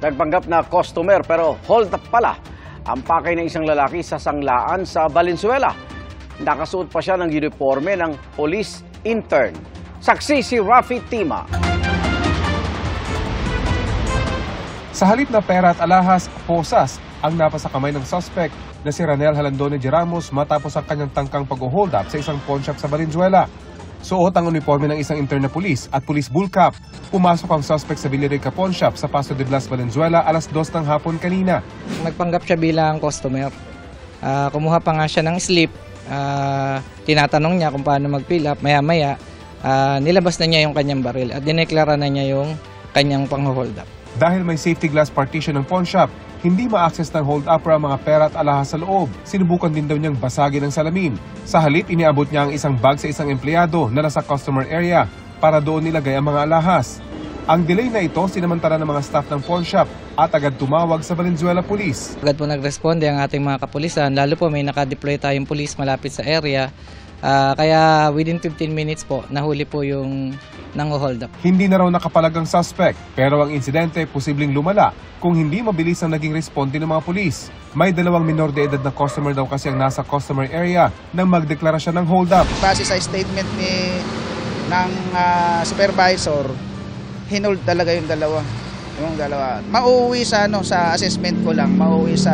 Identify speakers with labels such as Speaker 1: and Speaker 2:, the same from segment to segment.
Speaker 1: Nagpanggap na customer pero hold up pala ang pakay ng isang lalaki sa sanglaan sa Valenzuela. Nakasuot pa siya ng uniforme ng police intern. Saksi si Rafi Tima.
Speaker 2: Sa halip na pera at alahas, posas ang napasa kamay ng suspect na si Ranel Halandone de Ramos matapos ang kanyang tangkang pag-hold up sa isang pawn shop sa Valenzuela. Suot ang uniforme ng isang intern na pulis at police bull cap. Pumasok ang suspect sa Villarica Pawn Shop sa Paso de Blas, Valenzuela alas 2 ng hapon kanina.
Speaker 3: Nagpanggap siya bilang customer. Kumuha pa nga siya ng slip. Tinatanong niya kung paano mag-fill up. Maya-maya, nilabas na niya yung kanyang baril at dineklara na niya yung kanyang pang-hold up.
Speaker 2: Dahil may safety glass partition ng pawn shop, hindi ma-access ng hold-upper ang mga pera at alahas sa loob. Sinubukan din daw niyang basagin ang salamin. Sa halip, iniabot niya ang isang bag sa isang empleyado na nasa customer area para doon nilagay ang mga alahas. Ang delay na ito, sinamantala ng mga staff ng pawn shop at agad tumawag sa Valenzuela Police.
Speaker 3: Agad po nagresponde ang ating mga kapulisan, lalo po may nakadeploy tayong police malapit sa area. Kaya within 15 minutes po, nahuli po yung nang-hold up.
Speaker 2: Hindi na raw nakapalag ang suspect, pero ang insidente posibleng lumala kung hindi mabilis ang naging responde ng mga pulis. May 2 minor de edad na customer daw kasi ang nasa customer area nang magdeklara siya ng hold up.
Speaker 4: Base sa statement ng supervisor, hinold talaga yung dalawa. Mauuwi sa assessment ko lang, mauuwi sa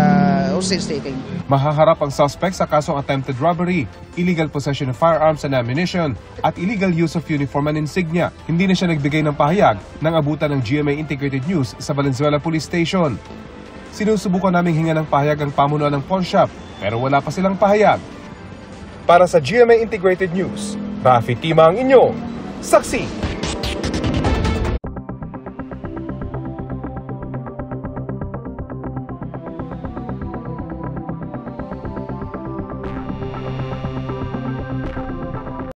Speaker 4: hostage taking.
Speaker 2: Mahaharap ang suspect sa kasong attempted robbery, illegal possession of firearms and ammunition, at illegal use of uniform and insignia. Hindi na siya nagbigay ng pahayag ng abutan ng GMA Integrated News sa Valenzuela Police Station. Sinusubukan naming hinga ng pahayag ang pamunuan ng pawn shop, pero wala pa silang pahayag. Para sa GMA Integrated News, Rafi Tima ang inyong saksi.